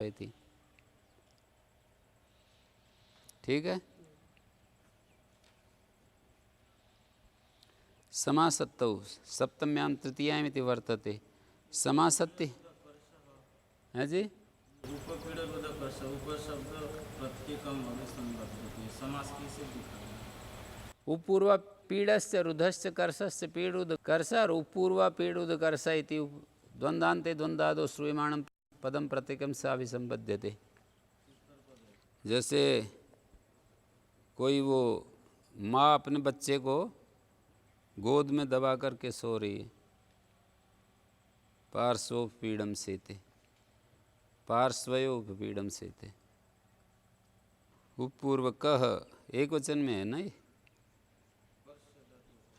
थी। ठीक है। समासत्तौ सप्तम्यां तृतीयामिति वर्तते। समासत्ति है जी। उपूर्व पीड़स्य रुधस्य कर्षस्य पीड़ुद कर्ष और उपूर्व पीड़ुद कर्ष इति द्वंद्वान्ते द्वंद्वादो श्रूयमाणं पदम प्रत्येकम सा अभिसंबध्यते। जैसे कोई वो माँ अपने बच्चे को गोद में दबा करके सो रही है, पार्श्वोपपीडम सेते, पार्श्वयोपपीडम सेते। उपपूर्व कह एक वचन में है ना, ये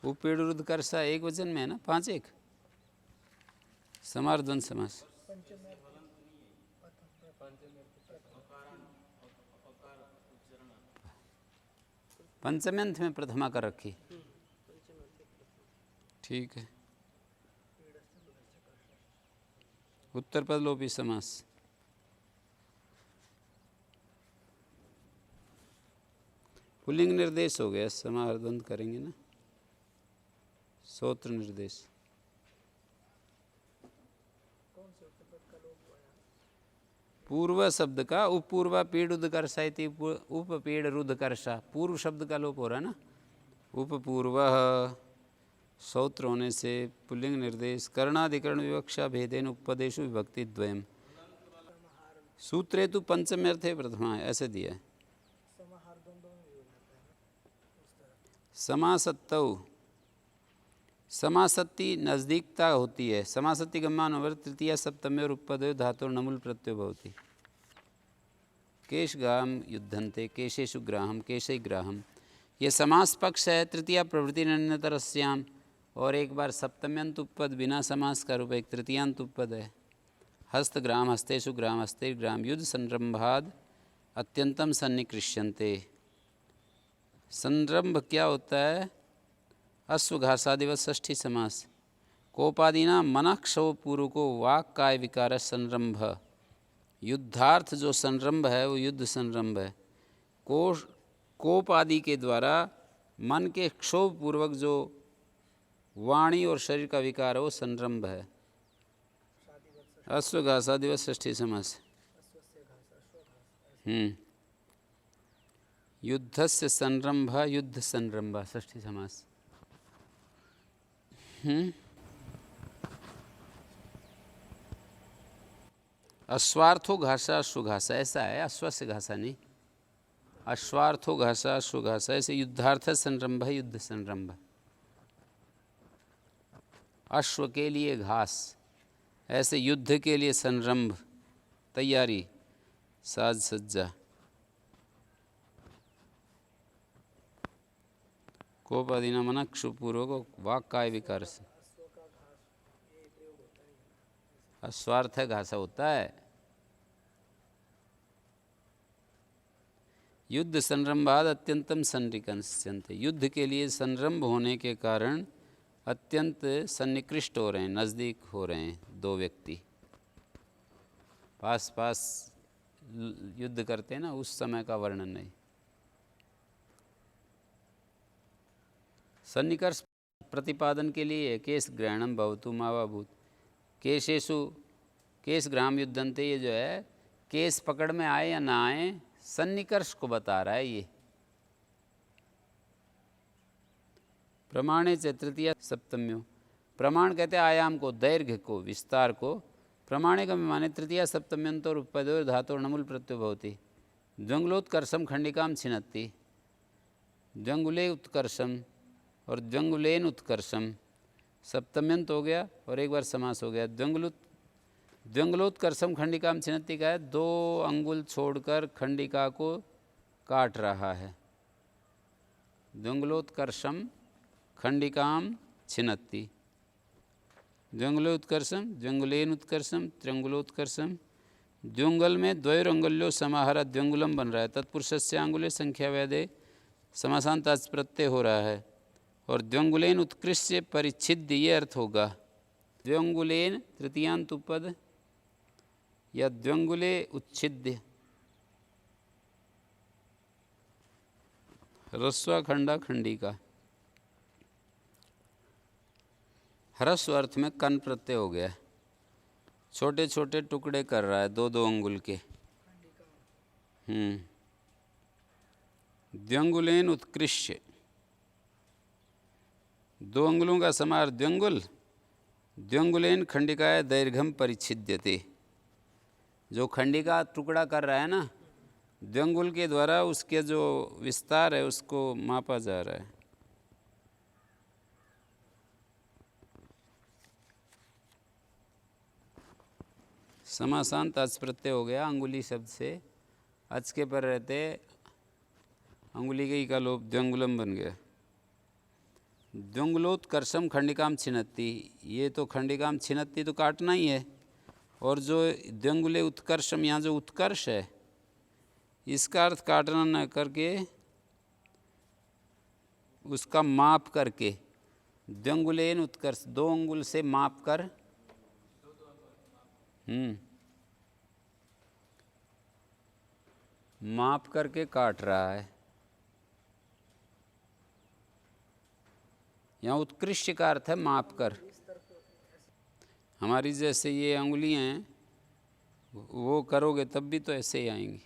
उपपीड़ुद कर्षा एक वचन में है ना, 5-1 समार्द्वंद समास। पंचम्यंत में प्रथमा कर रखी। ठीक है। उत्तर पद लोपी समास। पुल्लिंग निर्देश हो गया, समार्द्वंद करेंगे ना, सूत्र निर्देश। पूर्व शब्द का उपपूर्व पीड़ुद कर्षा इति उपपीड़ रुद कर्षा, पूर्व शब्द का लोप हो रहा है ना। उपपूर्व सूत्र होने से पुल्लिंग निर्देश करणाधिकरण विवक्षा भेदेन उपदेशु विभक्ति द्वयम। सूत्रे तो पंचम्यर्थे प्रथमा है, ऐसे दिया है। समासत्तौ समासत्ति नजदीकता होती है। समासत्ति गम्मान और तृतीया सप्तम्य और उपपदयो धातु नमुल प्रत्यय भवति। केश ग्राम युद्धन्ते केशेषु ग्राहम केशे ग्राहम, ये समास पक्ष है। तृतीया प्रवृत्ति अन्यतरस्याम, और एक बार सप्तम्यंत उपपद बिना समास का रूप एक तृतीयांत उपपद है। हस्तग्राम हस्तेषु ग्राम हस्ते ग्राम युद्ध संरंभाद अत्यंतम सन्निकृष्यन्ते। संरंभ क्या होता है? अश्वघासादिवत षष्ठी समास। कोपादिना मनाक्षव पूर्व को वाक काय विकार संरंभ। युद्धार्थ जो संरंभ है वो युद्ध संरंभ है। कोप आदि के द्वारा मन के क्षोभ पूर्वक जो वाणी और शरीर का विकार है वो संरंभ है। अश्वघासादिवत षष्ठी समास। युद्धस्य संरंभ युद्ध संरंभ षष्ठी समास। अश्वार्थो घासा अश्वघासा, ऐसा है, अश्व से घासा नहीं। अश्वार्थो घासा अश्वघासा, ऐसे युद्धार्थ संरंभ युद्ध संरंभ। अश्व के लिए घास, ऐसे युद्ध के लिए संरंभ, तैयारी, साज सज्जा। कोपादिना मनाक्षुपूर्वक वाक काय विकार से। अस्वार्थ घासा होता है। युद्ध संरंभाद अत्यंतम सन्निकंस्यन्ते, युद्ध के लिए संरंभ होने के कारण अत्यंत सन्निकृष्ट हो रहे हैं, नज़दीक हो रहे हैं। दो व्यक्ति पास पास युद्ध करते हैं ना, उस समय का वर्णन नहीं। सन्निकर्ष प्रतिपादन के लिए केश ग्रहणम भवतु मावाभूत। केशेषु केश ग्राम युद्धन्ते, ये जो है केस पकड़ में आए या ना आए, सन्निकर्ष को बता रहा है ये। प्रमाणे च तृतीय सप्तम्यो, प्रमाण कहते हैं आयाम को, दैर्घ्य को, विस्तार को। प्रमाणे का माने तृतीय सप्तम्यंत और उपपदो धातु नमुल प्रत्यय भवति। द्वंगुलोत्कर्षम खंडिकाम छिनत्ति, द्वंगुले उत्कर्षम और द्वंगुलेन उत्कर्षम, सप्तम्यंत हो गया और एक बार समास हो गया। द्वंगुलोत्कर्षम खंडिकाम छिनत्ति का है, 2 अंगुल छोड़कर खंडिका को काट रहा है। द्वंगुलोत्कर्षम खंडिकाम छिनत्ति, द्वंगुलोत्कर्षम द्वंगुलेन उत्कर्षम त्र्यंगुलोत्कर्षम। द्वंगल में द्वयोरंगुल्यो समाहार द्वंगुलम बन रहा है। तत्पुरुषस्य अंगुले संख्या वैदे समासांत प्रत्यय हो रहा है। और द्वंगुलेन उत्कृष्य परिच्छिद्य, ये अर्थ होगा। द्वंगुलेन तृतीयांत उपपद या द्व्यंगुले उच्छिद्य ह्रस्व खंडा खंडिका। ह्रस्व अर्थ में कन प्रत्यय हो गया, छोटे छोटे टुकड़े कर रहा है 2-2 अंगुल के। द्व्यंगुलेन उत्कृष्य, 2 अंगुलों का समार द्व्यंगुल। द्व्यंगुलेन खंडिकाय दैर्घ्यम परिच्छिद्यते, जो खंडिका टुकड़ा कर रहा है ना, द्व्यंगुल के द्वारा उसके जो विस्तार है उसको मापा जा रहा है। समासांत अच प्रत्यय हो गया अंगुली शब्द से, अच के पर रहते अंगुली के का लोप द्व्यंगुलम बन गया। द्व्यंगुलोत्कर्षम खंडिकाम छिन्नति, ये तो खंडिकाम छिन्नति तो काटना ही है, और जो द्व्यंगुले उत्कर्षम, यहाँ जो उत्कर्ष है इसका अर्थ काटना न करके उसका माप करके, द्व्यंगुलेन उत्कर्ष 2 अंगुल से माप कर, माप करके काट रहा है। यहाँ उत्कृष्ट का अर्थ है माप कर। हमारी जैसे ये अंगुलियाँ हैं वो करोगे तब भी तो ऐसे ही आएंगी।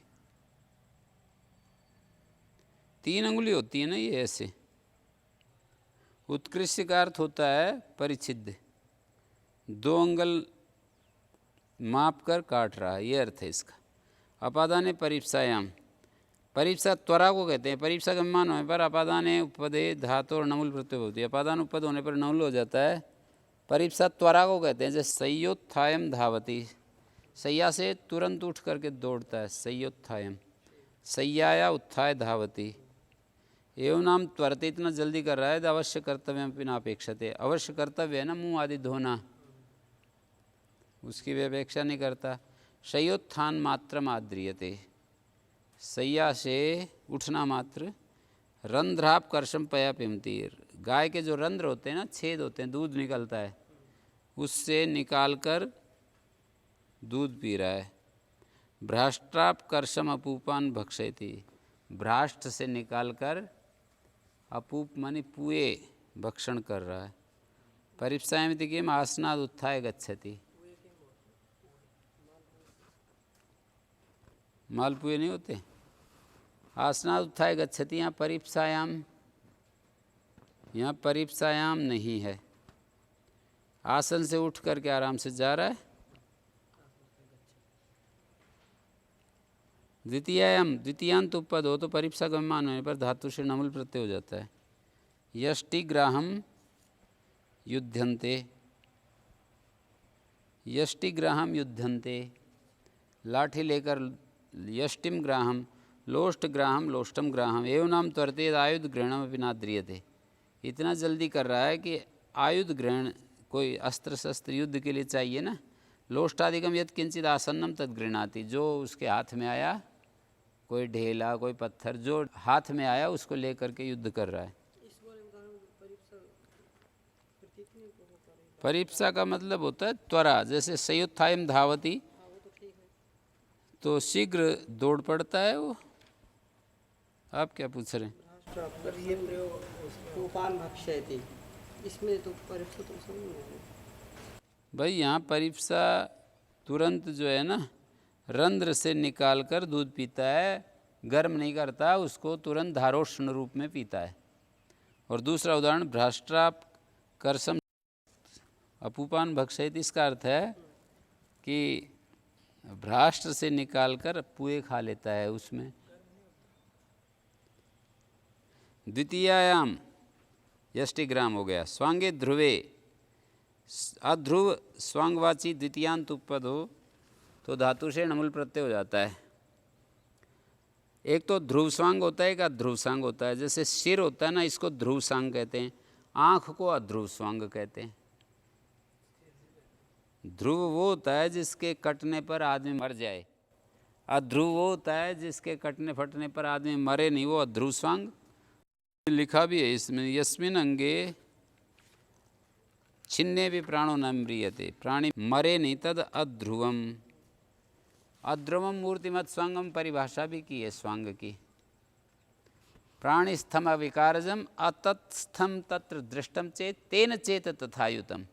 3 अंगुली होती है ना ये ऐसे। उत्कृष्ट का अर्थ होता है परिच्छिद्य, 2 अंगुल माप कर काट रहा है, ये अर्थ है इसका। अपादाने परीप्सायाम, परीप्सा त्वरा को कहते हैं। परीप्सा गम्यमान होने पर अपादाने उपपदे धातु और नमुल प्रत्यय होती है। अपादान उपपद होने पर नमुल हो जाता है। परीप्सा त्वरा को कहते हैं। जैसे सय्योत्थायम धावती, सैया से तुरंत उठ करके दौड़ता है, सय्योत्थायम। सय्याया उत्थाय धावती, एवं नाम त्वरते, इतना जल्दी कर रहा है। अवश्य कर्तव्य बिना अपेक्षते, अवश्य कर्तव्य है ना मुँह आदि धोना, उसकी भी अपेक्षा नहीं करता। शय्योत्थान मात्रम आद्रियते, सैया से उठना मात्र। रंध्राप कर्षम पया पिमती, गाय के जो रंध्र होते हैं ना, छेद होते हैं, दूध निकलता है, उससे निकाल कर दूध पी रहा है। भ्राष्ट्राप कर्षम अपूपान भक्षयति, भ्राष्ट से निकाल कर अपूप मानी पुए भक्षण कर रहा है। परिप्सायमिति किम आसनाद उत्थाय गच्छति, मालपुए नहीं होते, आसनाद उत्थाय गच्छति। यहाँ परिप्सायाम, यहाँ परिप्सायाम नहीं है, आसन से उठ करके आराम से जा रहा है। द्वितीयाम, द्वितीयांत उपपद हो तो परिप्सा गम्यमान होने पर धातु से नमुल प्रत्यय हो जाता है। यष्टिग्राहम युध्यन्ते, यष्टिग्राहम युध्यन्ते, लाठी लेकर यष्टिम ग्राहम, लोष्ट ग्राहम लोष्टम ग्राहम, एवं नाम त्वरते आयुध ग्रहणम अपि नाद्रियते, इतना जल्दी कर रहा है कि आयुध ग्रहण, कोई अस्त्र शस्त्र युद्ध के लिए चाहिए ना। लोष्टादिकम यत् किंचित आसन्नम तद गृह्णाति, जो उसके हाथ में आया, कोई ढेला कोई पत्थर जो हाथ में आया उसको लेकर के युद्ध कर रहा है। परिप्सा का मतलब होता है त्वरा। जैसे सयुत्थायम धावती, तो शीघ्र दौड़ पड़ता है वो। आप क्या पूछ रहे हैं? ये उपान भक्षयति, इसमें तो परिप्सा तो समझ नहीं है भाई। यहाँ परिप्सा तुरंत जो है ना, रंध्र से निकाल कर दूध पीता है, गर्म नहीं करता उसको, तुरंत धारोष्ण रूप में पीता है। और दूसरा उदाहरण भ्राष्ट्राप कर्षम अपूपान भक्षयति, इसका अर्थ है कि भ्राष्ट्र से निकालकर पुए खा लेता है उसमें। द्वितीयायाम यष्टिग्राम हो गया। स्वांगे ध्रुवे, अध्रुव स्वांगवाची द्वितीयांत उपपद हो तो धातु से नमुल प्रत्यय हो जाता है। एक तो ध्रुव स्वांग होता है, एक अध्रुव स्वांग होता है। जैसे सिर होता है ना, इसको ध्रुव स्वांग कहते हैं, आँख को अध्रुव स्वांग कहते हैं। ध्रुव वो होता है जिसके कटने पर आदमी मर जाए, अध्रुव वो होता है जिसके कटने फटने पर आदमी मरे नहीं, वो अध्रुव स्वांग। लिखा भी है इसमें, यस्मिन अंगे छिन्ने भी प्राणो न म्रियते, प्राणी मरे नहीं तद अध्रुवम, अद्रवम मूर्तिमत स्वांगम परिभाषा भी की है स्वांग की। प्राणिस्थम अविकारजम अतत्स्थम तत्र दृष्टम चेत तेन चेत तथायुतम।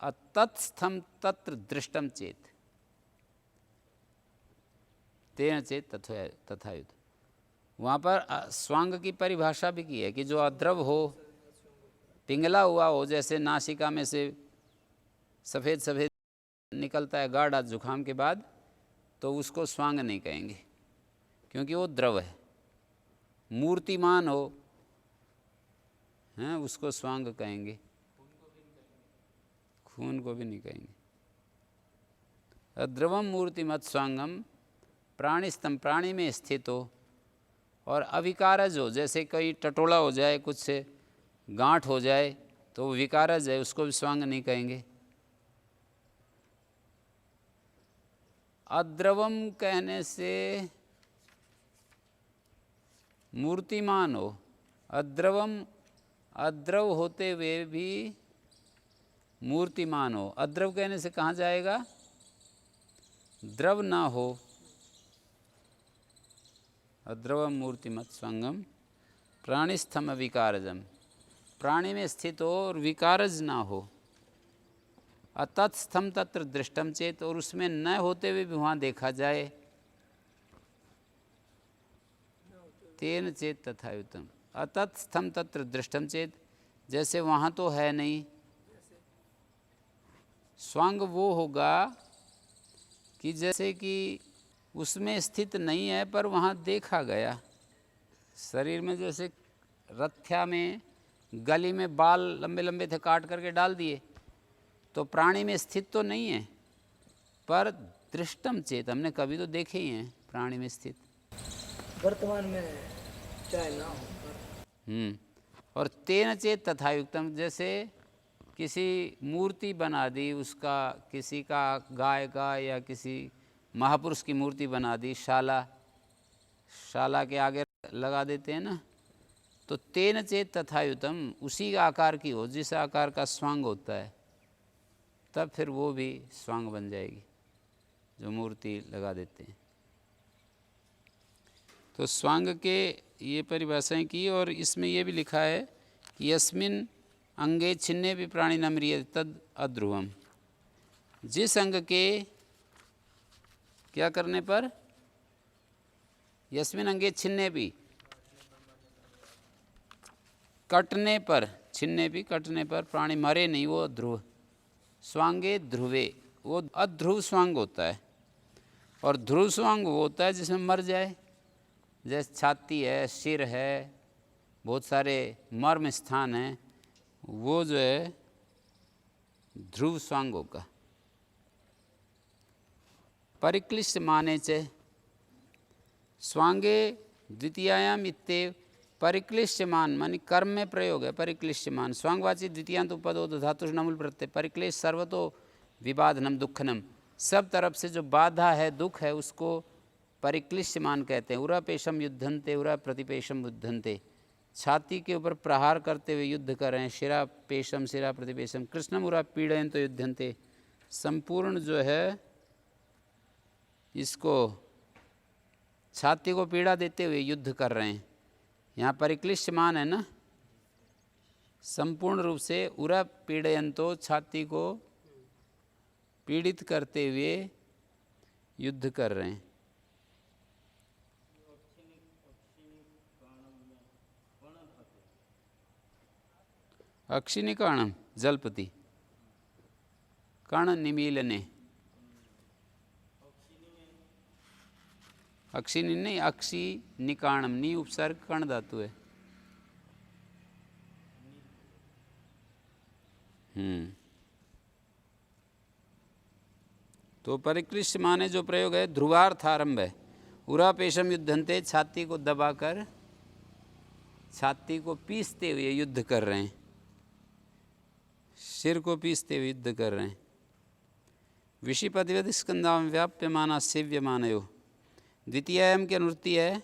अतत्स्थम तत्र दृष्टम चेत तेन चेत तथायुतम। वहाँ पर स्वांग की परिभाषा भी की है कि जो अद्रव हो, पिंगला हुआ हो, जैसे नासिका में से सफ़ेद सफ़ेद निकलता है गाढ़ा जुखाम के बाद, तो उसको स्वांग नहीं कहेंगे क्योंकि वो द्रव है। मूर्तिमान हो हैं, उसको स्वांग कहेंगे, खून को भी नहीं कहेंगे। अद्रवम मूर्तिमत स्वांगम प्राणिस्तम, प्राणी में स्थित हो और अविकारज हो, जैसे कोई टटोला हो जाए, कुछ से गांठ हो जाए तो वो विकारज है, उसको भी स्वांग नहीं कहेंगे। अद्रवम कहने से मूर्तिमान हो, अद्रवम अद्रव होते हुए भी मूर्तिमान हो। अद्रव कहने से कहाँ जाएगा? द्रव ना हो। अद्रवम मूर्तिमत स्वंगम प्राणिस्थम विकारजम, प्राणी में स्थित हो और विकारज ना हो। अतत्स्थम तत्र दृष्टम चेत, और उसमें न होते हुए भी वहाँ देखा जाए। तेन चेत तथायुतम। अतत्स्थम तत्र दृष्टम चेत, जैसे वहाँ तो है नहीं। स्वांग वो होगा कि जैसे कि उसमें स्थित नहीं है पर वहाँ देखा गया। शरीर में जैसे रथ्या में गली में बाल लंबे लंबे थे, काट करके डाल दिए, तो प्राणी में स्थित तो नहीं है पर दृष्टम चेत, हमने कभी तो देखे ही हैं प्राणी में स्थित। वर्तमान में चाहे ना हो। और तेन चेत तथायुक्तम, जैसे किसी मूर्ति बना दी, उसका किसी का गाय का या किसी महापुरुष की मूर्ति बना दी, शाला के आगे लगा देते हैं ना, तो तेन चेत तथायुतम, उसी आकार की हो जिस आकार का स्वांग होता है, तब फिर वो भी स्वांग बन जाएगी जो मूर्ति लगा देते हैं। तो स्वांग के ये परिभाषाएं की, और इसमें ये भी लिखा है कि यस्मिन अंगे छिन्ने भी प्राणी न म्रियते तद अध्रुवम। जिस अंग के क्या करने पर? यस्मिन अंगे छिन्ने भी, कटने पर, छिन्ने भी कटने पर प्राणी मरे नहीं, वो ध्रुव। स्वांगे ध्रुवे, वो अध्रुव स्वांग होता है। और ध्रुव स्वांग वो होता है जिसमें मर जाए, जैसे छाती है, सिर है, बहुत सारे मर्म स्थान हैं, वो जो है ध्रुव स्वांग होगा। परिक्लिष्ट माने च स्वांगे द्वितीयायाम इत्तेव। परिक्लिष्यमान मानी कर्म में प्रयोग है। परिक्लिष्यमान स्वांगवाची द्वितीयांत उपदो धातु नमुल प्रत्यय। परिक्लेश सर्वतो विबाधनम दुखनम, सब तरफ से जो बाधा है, दुख है, उसको परिक्लिष्यमान कहते हैं। उरा पेशम युद्धन्ते, उरा प्रतिपेशम युद्धन्ते, छाती के ऊपर प्रहार करते हुए युद्ध कर रहे हैं। शिरा पेशम, शिरा प्रतिपेशम, कृष्णम उरा पीड़यन्तो युद्धन्ते, संपूर्ण जो है इसको छाती को पीड़ा देते हुए युद्ध कर रहे हैं। यहाँ परिक्लिष्यमान है ना, संपूर्ण रूप से उरा पीड़यन्तो, छाती को पीड़ित करते हुए युद्ध कर रहे हैं। अक्षिणी काणम जलपति, कण निमीलने, अक्षिणी नहीं, अक्षी निकाणम, नी उपसर्ग कण धातु है। तो परिक्लिष्ट माने जो प्रयोग है ध्रुवार्थ आरंभ है। उरा पेशम युद्धन्ते, छाती को दबाकर, छाती को पीसते हुए युद्ध कर रहे हैं, सिर को पीसते हुए युद्ध कर रहे हैं। विषिपतिवत स्कंदाम व्याप्यमाना सेव्यमानयो, द्वितीयायाम की अनुवृत्ति है।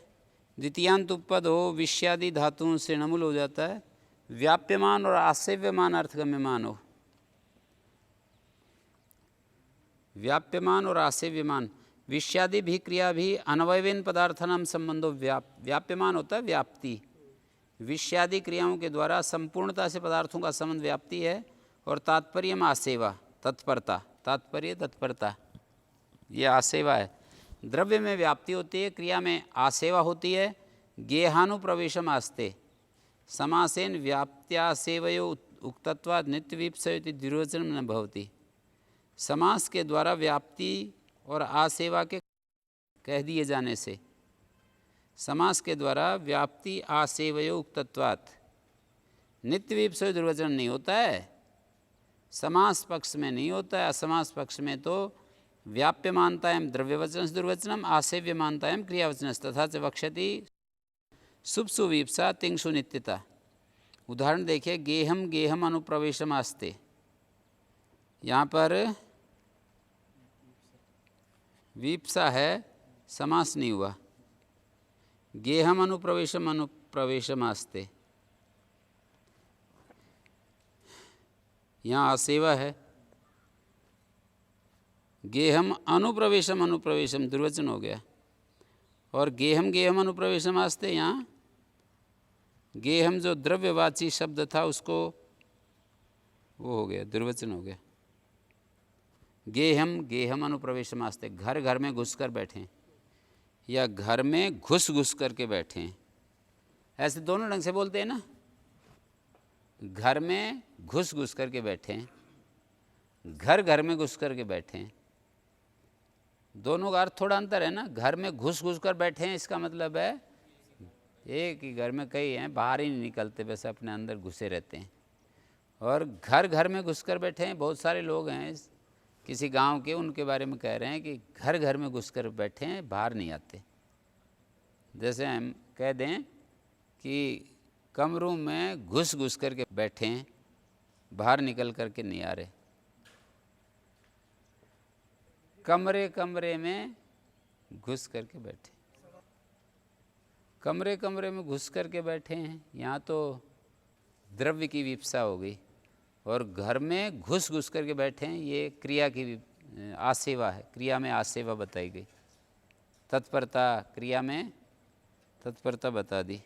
द्वितीयांत उपपद हो, विष्यादि धातुओं से नमुल हो जाता है। व्याप्यमान और आसेव्यमान अर्थगम्यमान हो। व्याप्यमान और आसेव्यमान, विषयादि भी क्रिया भी अनवयवेन पदार्थानाम संबंधो व्याप्यमान होता है व्याप्ति। विषयादि क्रियाओं के द्वारा संपूर्णता से पदार्थों का संबंध व्याप्ति है। और तात्पर्य में आसेवा, तत्परता, तात्पर्य तत्परता, ये आसेवा है। द्रव्य में व्याप्ति होती है, क्रिया में आसेवा होती है। गेहानुप्रवेशम आस्ते समासेन व्याप्त्यासेवयो उक्तत्वात् नित्यवीप्सयोति द्विर्वचनं न भवति। समास के द्वारा व्याप्ति और आसेवा के कह दिए जाने से, समास के द्वारा व्याप्ति आसेवयो उक्तत्वात् नित्यवीप्सयो द्विर्वचन नहीं होता है, समास पक्ष में नहीं होता है। असमास पक्ष में तो व्याप्यमानतायां द्रव्यवचनस् दुर्वचनम आसेव्यमानतायां क्रियावचनस् तथा च वक्ष्यति शुभसु वीप्सा तिंगसु नित्यता। उदाहरण देखिए, गेहम गेहम अनुप्रवेशम आस्ते, यहाँ पर वीप्सा है, समास नहीं हुआ। गेहम अनुप्रवेशम आस्ते, यहाँ आसेवा है। गेहम अनुप्रवेशम दुर्वचन हो गया। और गेहम गेहम अनुप्रवेशम आस्ते, यहाँ गेहम जो द्रव्यवाची शब्द था उसको वो हो गया, दुर्वचन हो गया। गेहम गेहम अनुप्रवेशम आस्ते, घर घर में घुस कर बैठें या घर में घुस घुस करके बैठें, ऐसे दोनों ढंग से बोलते हैं ना। घर में घुस घुस करके बैठें, घर घर में घुस करके बैठें, दोनों का अर्थ थोड़ा अंतर है ना। घर में घुस घुस कर बैठे हैं, इसका मतलब है एक ही घर में कई हैं, बाहर ही नहीं निकलते, बस अपने अंदर घुसे रहते हैं। और घर घर में घुस कर बैठे हैं, बहुत सारे लोग हैं किसी गांव के, उनके बारे में कह रहे हैं कि घर घर में घुस कर बैठे हैं, बाहर नहीं आते। जैसे हम कह दें कि कमरों में घुस घुस करके बैठे हैं, बाहर निकल करके नहीं आ रहे। कमरे कमरे में घुस करके बैठे, कमरे कमरे में घुस करके बैठे हैं, यहाँ तो द्रव्य की विप्सा हो गई। और घर में घुस घुस करके बैठे हैं, ये क्रिया की आसेवा है, क्रिया में आसेवा बताई गई। तत्परता, क्रिया में तत्परता बता दी।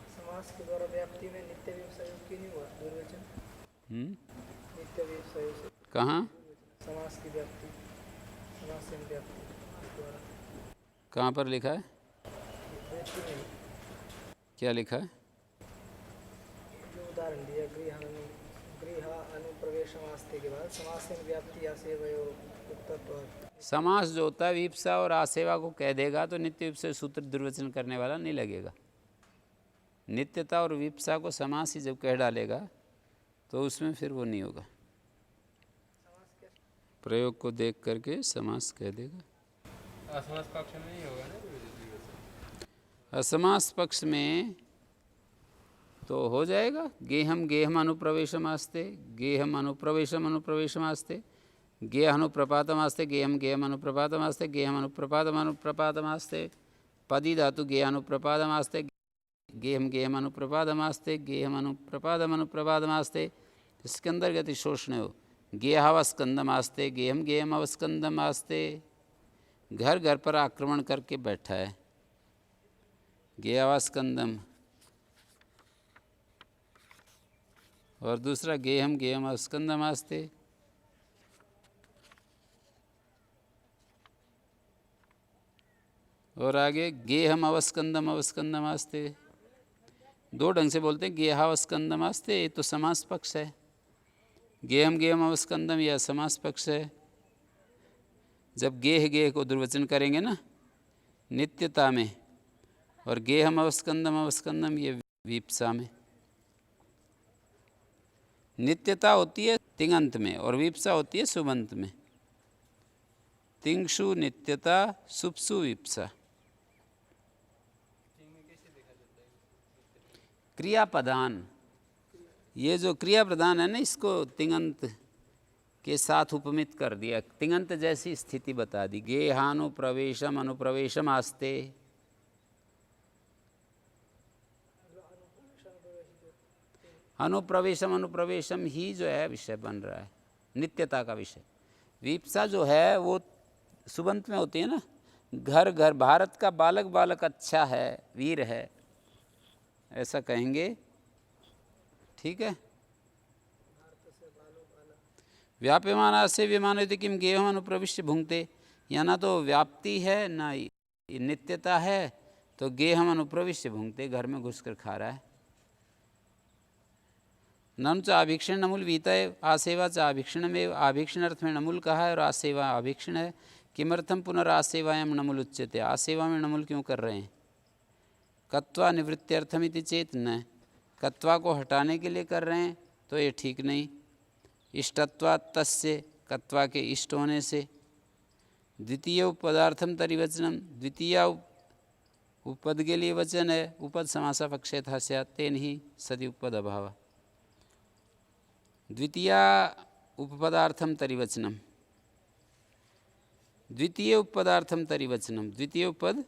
समास के द्वारा व्याप्ति में नित्य व्यवसाय क्यों नहीं हुआ दुर्वचन? नित्य व्यवसाय से कहाँ? समास की व्याप्ति, समास से व्याप्ति द्वारा कहाँ पर लिखा है? क्या लिखा है? जो उदाहरण दिया, गृह अनुप्रवेशमास्ते के बाद समास से व्याप्ति आसेवयो उक्तत्वात्। समास जो होता है विप्सा और आसेवा को कह देगा तो नित्य विप्सा सूत्र दुर्वचन करने वाला नहीं लगेगा। नित्यता और विप्सा को समास ही जब कह डालेगा तो उसमें फिर वो नहीं होगा। प्रयोग को देख करके समास कह देगा। असमास पक्ष में नहीं होगा ना? असमास पक्ष में तो हो जाएगा। गेहम गेहम अनुप्रवेशम आस्ते, गेहम अनुप्रवेशम आस्ते, गेह अनुप्रपातम आस्ते, गेहम गेहम अनुप्रपातम आस्ते, गेहम अनुप्रपातम आस्ते, पदी धातु गेह अनुप्रपातम आस्ते, गेहम गेहम अनुप्रपातम आस्ते, गेहम अनुप्रपातम आस्ते। इसके अंतर्गत शोषण हो, गेहावस्कंदम आस्ते, गेहम गेहम अवस्कंदम आस्ते। घर घर पर आक्रमण करके बैठा है, गेहावस्कंदम। और दूसरा गेहम गेहम अवस्कंदम आस्ते। और आगे गेहम अवस्कंदम आस्ते। दो ढंग से बोलते हैं, गेहावस्कंदम आस्ते, ये तो समास पक्ष है। गेहम गेहम अवस्कंदम यह समास पक्ष है। जब गेह गेह को दुर्वचन करेंगे ना नित्यता में, और गेहम अवस्कंदम ये विप्सा में। नित्यता होती है तिङंत में और विप्सा होती है सुबंत में। तिंगसु नित्यता, सुप्सु विप्सा। क्रिया प्रधान, ये जो क्रिया प्रधान है ना, इसको तिङंत के साथ उपमित कर दिया, तिङंत जैसी स्थिति बता दी। गेहानुप्रवेशम अनुप्रवेशम आस्ते। अनुप्रवेशम ही जो है विषय बन रहा है, नित्यता का विषय। वीप्सा जो है वो सुबंत में होती है ना, घर घर, भारत का बालक बालक अच्छा है, वीर है, ऐसा कहेंगे। ठीक है। व्याप्यमाना से विमान यदि किम गेहम अनुप्रविश्य भुंगते, या ना तो व्याप्ति है ना नित्यता है, तो गेहम अनुप्रविश्य भुंगते, घर में घुसकर खा रहा है। ननु च आभीक्षण नमूल वीतय आसेवा च आभीक्षण में, आभीक्षण अर्थ में नमूल कहा है और आसेवा आभीक्षण है। किमर्थम पुनरासेवायाम नमूल उच्यते, आसेवा में नमूल क्यों कर रहे हैं? कत्वा निवृत्त्यर्थमिति चेत न, कत्वा को हटाने के लिए कर रहे हैं तो ये ठीक नहीं। इष्टत्वा तस्य, कत्वा के इष्ट होने से। द्वितीय उपपदार्थम तरिवचनम, द्वितीय उपपद के लिए वचन है, उपद समासा पक्षेथा स्यात् तेन ही सति उपपद अभाव। द्वितीय उपपदार्थम तरिवचनम, द्वितीय उपपदार्थम तरिवचनम, द्वितीय उपपद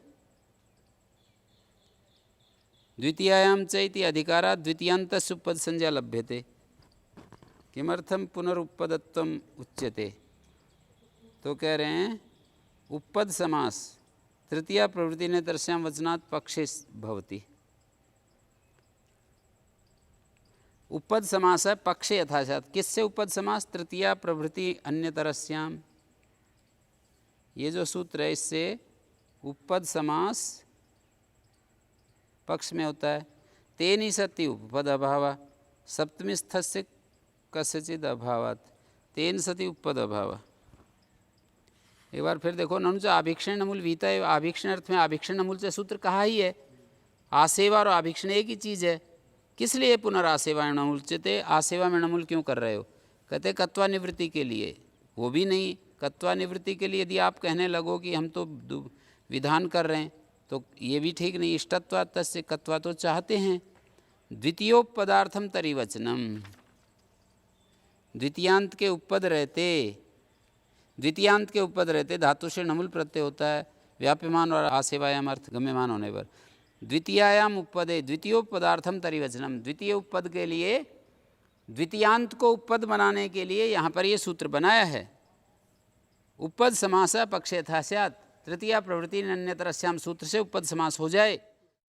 द्वितीयायाम च इति अधिकारात् द्वितीयांतस्य उपपद संज्ञा लभ्यते। किमर्थम पुनरुपपदत्वम उच्यते, तो कह रहे हैं उपपद समास तृतीया प्रवृत्ति ने तरस्याम वचनात् पक्षे भवति। उपपद समास है पक्षे यथाशात। किससे उपपद समास? तृतीया प्रवृत्ति अन्यतरस्याम, ये जो सूत्र है इससे उपपद समास पक्ष में होता है। तेन ही सति उपपद अभाव, सप्तमी स्थस्य कस्यचिद अभावात्, तेन सति उपपद अभाव। एक बार फिर देखो, ननु च आभीक्षण नमूल वीता है, आभीक्षण अर्थ में आभीक्षण नमूल से सूत्र कहा ही है। आसेवा और आभीक्षण एक ही चीज़ है। किस लिए पुनरासेवा नमूल उच्यते, आसेवा में नमूल क्यों कर रहे हो? कहते कत्वा निवृत्ति के लिए, वो भी नहीं। कत्वा निवृत्ति के लिए यदि आप कहने लगो कि हम तो विधान कर रहे हैं तो ये भी ठीक नहीं। इष्टत्वा तस्य, कत्वा तो चाहते हैं। द्वितीयोपदार्थम तरिवचनम, द्वितीयांत के उपपद रहते, द्वितीयांत के उपपद रहते धातु से नमूल प्रत्यय होता है व्याप्यमान और आसेवायाम अर्थ गम्यमान होने पर। द्वितीयायाम उपपदे द्वितीयोपदार्थम तरिवचनम, द्वितीय उपपद के लिए, द्वितीयांत को उपपद बनाने के लिए यहाँ पर ये सूत्र बनाया है। उपपद समास पक्षे यथा स्यात्, तृतीया प्रवृत्ति अन्यतरस्याम सूत्र से उपपद समास हो जाए।